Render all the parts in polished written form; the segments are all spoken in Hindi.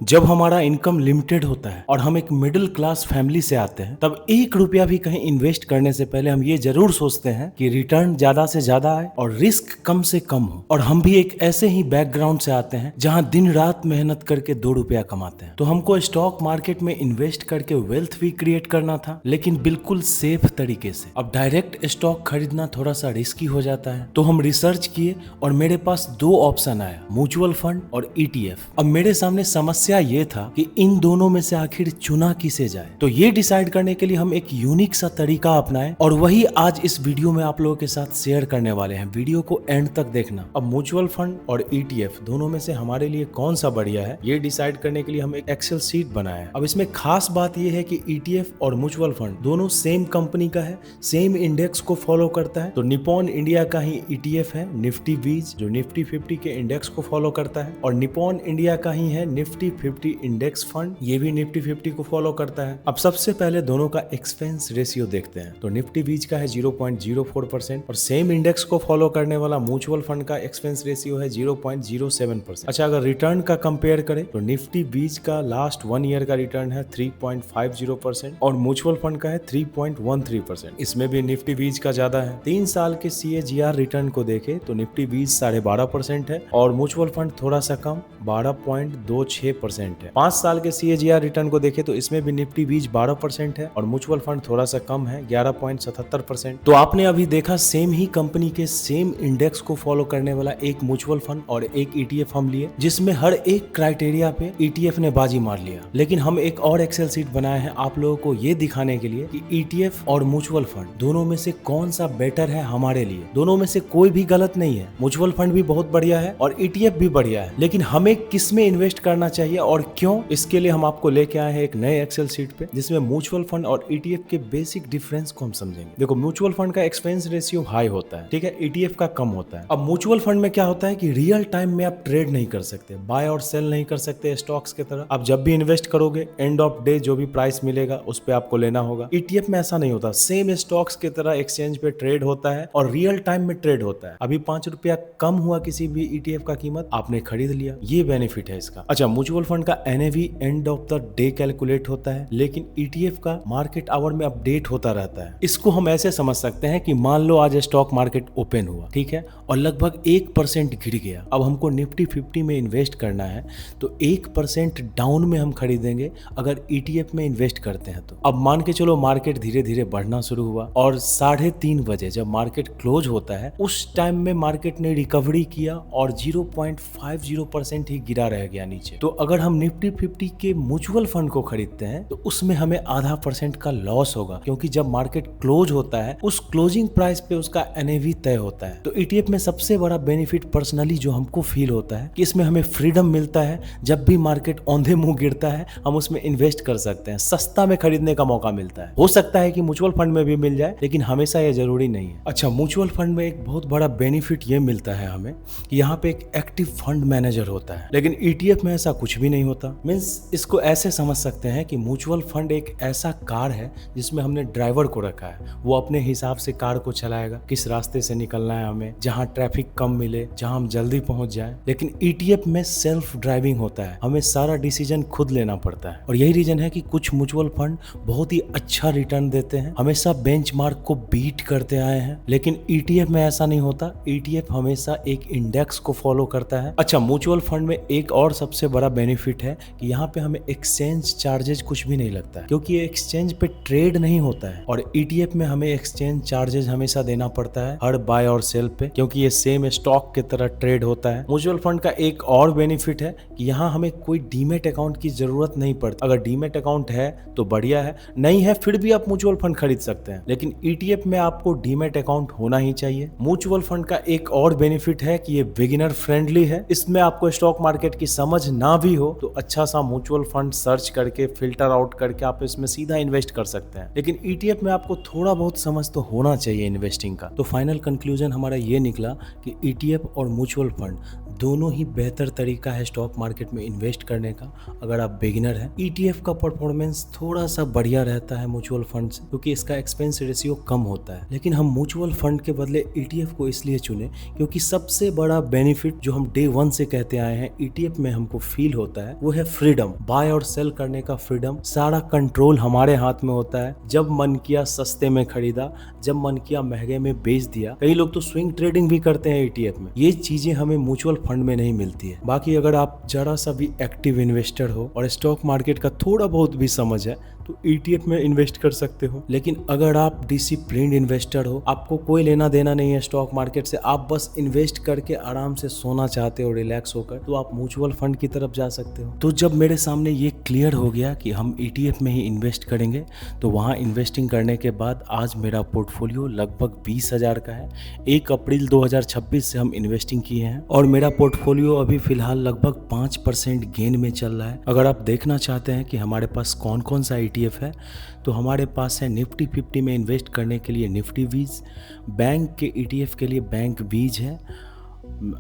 जब हमारा इनकम लिमिटेड होता है और हम एक मिडिल क्लास फैमिली से आते हैं, तब 1 रुपया भी कहीं इन्वेस्ट करने से पहले हम ये जरूर सोचते हैं कि रिटर्न ज्यादा से ज्यादा आए और रिस्क कम से कम हो। और हम भी एक ऐसे ही बैकग्राउंड से आते हैं जहां दिन रात मेहनत करके 2 रुपया कमाते हैं। तो हमको स्टॉक मार्केट में इन्वेस्ट करके वेल्थ भी क्रिएट करना था, लेकिन बिल्कुल सेफ तरीके से। अब डायरेक्ट स्टॉक खरीदना थोड़ा सा रिस्की हो जाता है, तो हम रिसर्च किए और मेरे पास 2 ऑप्शन आया, म्यूचुअल फंड और ETF। अब मेरे सामने समस्या ये था कि इन दोनों में से आखिर चुना किसे जाए। तो ये डिसाइड करने के लिए हम एक यूनिक सा तरीका अपनाएं और वही आज इस वीडियो में आप लोगों के साथ शेयर करने वाले हैं। वीडियो को एंड तक देखना। अब म्यूचुअल फंड और ETF दोनों में से हमारे लिए कौन सा बढ़िया है, ये डिसाइड करने के लिए हम एक एक्सेल शीट बनाए हैं। अब इसमें खास बात यह है कि ETF और म्यूचुअल फंड दोनों सेम कंपनी का है, सेम इंडेक्स को फॉलो करता है। तो निप्पॉन इंडिया का ही ETF है निफ्टी बीज, जो निफ्टी 50 के इंडेक्स को फॉलो करता है, और निप्पॉन इंडिया का ही है निफ्टी 50 इंडेक्स फंड, ये भी निफ्टी 50 को फॉलो करता है। अब सबसे पहले दोनों का एक्सपेंस रेशियो देखते हैं। तो निफ्टी बीज का है 0.04% और सेम इंडेक्स को फॉलो करने वाला म्यूचुअल फंड का एक्सपेंस रेशियो है 0.07%। अच्छा, अगर रिटर्न का कंपेयर करें तो निफ्टी बीज का लास्ट 1 ईयर का रिटर्न है 3.50% और म्यूचुअल फंड का है 3.13%। इसमें भी निफ्टी बीज का ज्यादा है। 3 साल के CAGR रिटर्न को देखे तो निफ्टी बीज 12.5% है और म्यूचुअल फंड थोड़ा सा कम 12.26% है। 5 साल के CAGR रिटर्न को देखे तो इसमें भी निफ्टी बीज 12% है और म्यूचुअल फंड थोड़ा सा कम है 11.77%। तो आपने अभी देखा, सेम ही कंपनी के सेम इंडेक्स को फॉलो करने वाला एक म्यूचुअल फंड और एक ETF हम लिए, जिसमें हर एक क्राइटेरिया पे ETF ने बाजी मार लिया। लेकिन हम एक और एक्सेल शीट बनाए हैं आप लोगों को ये दिखाने के लिए कि ETF और म्यूचुअल फंड दोनों में से कौन सा बेटर है हमारे लिए। दोनों में से कोई भी गलत नहीं है, म्यूचुअल फंड भी बहुत बढ़िया है और ETF भी बढ़िया है, लेकिन हमें किस में इन्वेस्ट करना चाहिए और क्यों, इसके लिए हम आपको लेके आए हैं एक नए एक्सेल शीट पे, जिसमें म्यूचुअल फंड और ETF के बेसिक डिफरेंस को हम समझेंगे। देखो, म्यूचुअल फंड का एक्सपेंस रेशियो हाई होता है, ठीक है, ETF का कम होता है। अब म्यूचुअल फंड में क्या होता है कि रियल टाइम में आप ट्रेड नहीं कर सकते, बाय और सेल नहीं कर सकते स्टॉक्स की तरह। आप जब भी इन्वेस्ट करोगे, एंड ऑफ डे जो भी प्राइस मिलेगा उस पे आपको लेना होगा। ETF में ऐसा नहीं होता, सेम स्टॉक्स की तरह एक्सचेंज पे ट्रेड होता है और रियल टाइम में ट्रेड होता है। अभी 5 रुपया कम हुआ किसी भी ETF का कीमत, आपने खरीद लिया, ये बेनिफिट है इसका। अच्छा, म्यूचुअल फंड का NAV end of the day calculate होता है, लेकिन ETF का मार्केट आवर में अपडेट होता रहता है। इसको हम ऐसे समझ सकते हैं कि मान लो आज स्टॉक मार्केट ओपन हुआ, ठीक है, और लगभग 1% गिर गया। अब हमको निफ्टी 50 में इन्वेस्ट करना है तो 1% डाउन में हम खरीदेंगे अगर ETF में इन्वेस्ट करते हैं तो। अब मान के चलो मार्केट धीरे धीरे बढ़ना शुरू हुआ और 3:30 बजे जब मार्केट क्लोज होता है, उस टाइम में मार्केट ने रिकवरी किया और 0.50% ही गिरा रह गया नीचे। तो अगर हम निफ्टी 50 के म्यूचुअल फंड को खरीदते हैं तो उसमें हमें 0.5% का लॉस होगा, क्योंकि जब मार्केट क्लोज होता है उस क्लोजिंग प्राइस पे उसका NAV तय होता है। तो ETF में सबसे बड़ा बेनिफिट पर्सनली जो हमको फील होता है कि इसमें हमें फ्रीडम मिलता है, जब भी मार्केट औंधे मुंह गिरता है हम उसमें इन्वेस्ट कर सकते हैं, सस्ता में खरीदने का मौका मिलता है। हो सकता है कि म्यूचुअल फंड में भी मिल जाए, लेकिन हमेशा ये जरूरी नहीं है। अच्छा, म्यूचुअल फंड में एक बहुत बड़ा बेनिफिट ये मिलता है हमें कि यहाँ पे एक एक्टिव फंड मैनेजर होता है, लेकिन ETF में ऐसा कुछ भी नहीं होता। मीन्स इसको ऐसे समझ सकते हैं कि म्यूचुअल फंड एक ऐसा कार है जिसमें हमने ड्राइवर को रखा है, वो अपने हिसाब से कार को चलाएगा, किस रास्ते से निकलना है हमें, जहाँ ट्रैफिक कम मिले, जहाँ हम जल्दी पहुंच जाए। लेकिन ETF में सेल्फ ड्राइविंग होता है, हमें सारा डिसीजन खुद लेना पड़ता है। और यही रीजन है कि कुछ म्यूचुअल फंड बहुत ही अच्छा रिटर्न देते हैं, हमेशा बेंचमार्क को बीट करते आए हैं, लेकिन ETF में ऐसा नहीं होता। ETF हमेशा एक इंडेक्स को फॉलो करता है। अच्छा, म्यूचुअल फंड में एक और सबसे बड़ा बेनिफिट है कि यहाँ पे हमें एक्सचेंज चार्जेस कुछ भी नहीं लगता है, क्योंकि ये एक्सचेंज पे ट्रेड नहीं होता है। और ETF में हमें एक्सचेंज चार्जेस हमेशा देना पड़ता है हर बाय और सेल पे, क्योंकि ये सेम स्टॉक की तरह ट्रेड होता है। म्यूचुअल फंड का एक और बेनिफिट है कि यहाँ हमें कोई डीमेट अकाउंट की जरूरत नहीं पड़ती। अगर डीमेट अकाउंट है तो बढ़िया है, नहीं है फिर भी आप म्यूचुअल फंड खरीद सकते हैं, लेकिन ETF में आपको डीमेट अकाउंट होना ही चाहिए। म्यूचुअल फंड का एक और बेनिफिट है कि ये बिगिनर फ्रेंडली है, इसमें आपको स्टॉक मार्केट की समझ ना भी हो तो अच्छा सा म्यूचुअल फंड सर्च करके फिल्टर आउट करके आप इसमें सीधा इन्वेस्ट कर सकते हैं। लेकिन ETF में आपको थोड़ा बहुत समझ तो होना चाहिए इन्वेस्टिंग का। तो फाइनल कंक्लूजन हमारा ये निकला कि ETF और म्यूचुअल फंड दोनों ही बेहतर तरीका है स्टॉक मार्केट में इन्वेस्ट करने का अगर आप बिगिनर हैं। ईटीएफ का परफॉर्मेंस थोड़ा सा बढ़िया रहता है म्यूचुअल फंड से, क्योंकि इसका एक्सपेंस रेशियो कम होता है, लेकिन हम म्यूचुअल फंड के बदले ईटीएफ को इसलिए चुने क्योंकि सबसे बड़ा बेनिफिट जो हम डे वन से कहते आए हैं ईटीएफ में हमको फील होता है वो है फ्रीडम, बाय और सेल करने का फ्रीडम। सारा कंट्रोल हमारे हाथ में होता है। जब मन किया सस्ते में खरीदा, जब मन किया महंगे में बेच दिया। कई लोग तो स्विंग ट्रेडिंग भी करते हैं ईटीएफ में। ये चीजें हमें म्यूचुअल फंड में नहीं मिलती है। बाकी अगर आप जरा सा भी एक्टिव इन्वेस्टर हो और स्टॉक मार्केट का थोड़ा बहुत भी समझ है तो ईटीएफ में इन्वेस्ट कर सकते हो। लेकिन अगर आप डिसिप्लिन्ड इन्वेस्टर हो, आपको कोई लेना देना नहीं है स्टॉक मार्केट से, आप बस इन्वेस्ट करके आराम से सोना चाहते हो रिलैक्स होकर, तो आप म्यूचुअल फंड की तरफ जा सकते हो। तो जब मेरे सामने ये क्लियर हो गया कि हम ईटीएफ में ही इन्वेस्ट करेंगे, तो वहाँ इन्वेस्टिंग करने के बाद आज मेरा पोर्टफोलियो लगभग 20,000 का है। 1 अप्रैल 2026 से हम इन्वेस्टिंग किए हैं और मेरा पोर्टफोलियो अभी फिलहाल लगभग 5% गेन में चल रहा है। अगर आप देखना चाहते हैं कि हमारे पास कौन कौन सा ईटीएफ है, तो हमारे पास है निफ्टी 50 में इन्वेस्ट करने के लिए निफ्टी वीज, बैंक के ईटीएफ के लिए बैंक वीज है,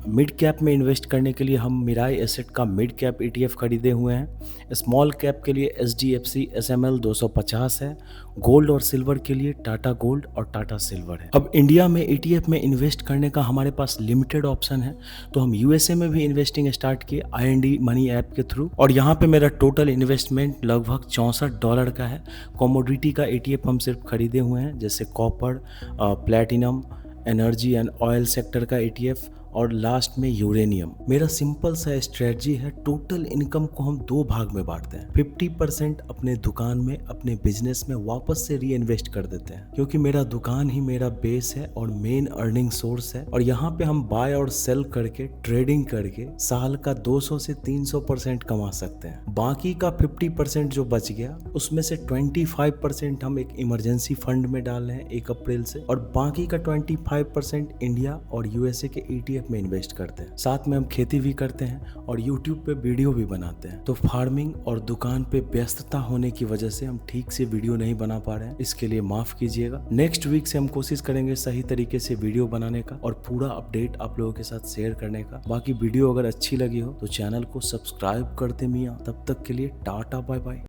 मिड कैप में इन्वेस्ट करने के लिए हम मिराई एसेट का मिड कैप ईटीएफ खरीदे हुए हैं, स्मॉल कैप के लिए एचडीएफसी एसएमएल 250 है, गोल्ड और सिल्वर के लिए टाटा गोल्ड और टाटा सिल्वर है। अब इंडिया में ईटीएफ में इन्वेस्ट करने का हमारे पास लिमिटेड ऑप्शन है, तो हम यूएसए में भी इन्वेस्टिंग स्टार्ट किए आईएनडी मनी ऐप के थ्रू, और यहाँ पे मेरा टोटल इन्वेस्टमेंट लगभग $64 का है। कमोडिटी का ईटीएफ हम सिर्फ खरीदे हुए हैं, जैसे copper, platinum, energy and oil sector का ईटीएफ और लास्ट में यूरेनियम। मेरा सिंपल सा स्ट्रेटजी है, टोटल इनकम को हम 2 भाग में बांटते हैं। 50% अपने दुकान में, अपने बिजनेस में वापस से री इन्वेस्ट कर देते हैं, क्योंकि मेरा दुकान ही मेरा बेस है और मेन अर्निंग सोर्स है, और यहाँ पे हम बाय और सेल करके ट्रेडिंग करके साल का 200 से 300% कमा सकते हैं। बाकी का 50% जो बच गया उसमें से 25% हम एक इमरजेंसी फंड में डाल रहे हैं 1 अप्रैल से, और बाकी का 25% इंडिया और यूएसए के ईटीएफ में इन्वेस्ट करते हैं। साथ में हम खेती भी करते हैं और यूट्यूब पे वीडियो भी बनाते हैं। तो फार्मिंग और दुकान पे व्यस्तता होने की वजह से हम ठीक से वीडियो नहीं बना पा रहे हैं, इसके लिए माफ कीजिएगा। नेक्स्ट वीक से हम कोशिश करेंगे सही तरीके से वीडियो बनाने का और पूरा अपडेट आप लोगों के साथ शेयर करने का। बाकी वीडियो अगर अच्छी लगी हो तो चैनल को सब्सक्राइब कर दे मियां। तब तक के लिए टाटा बाय बाय।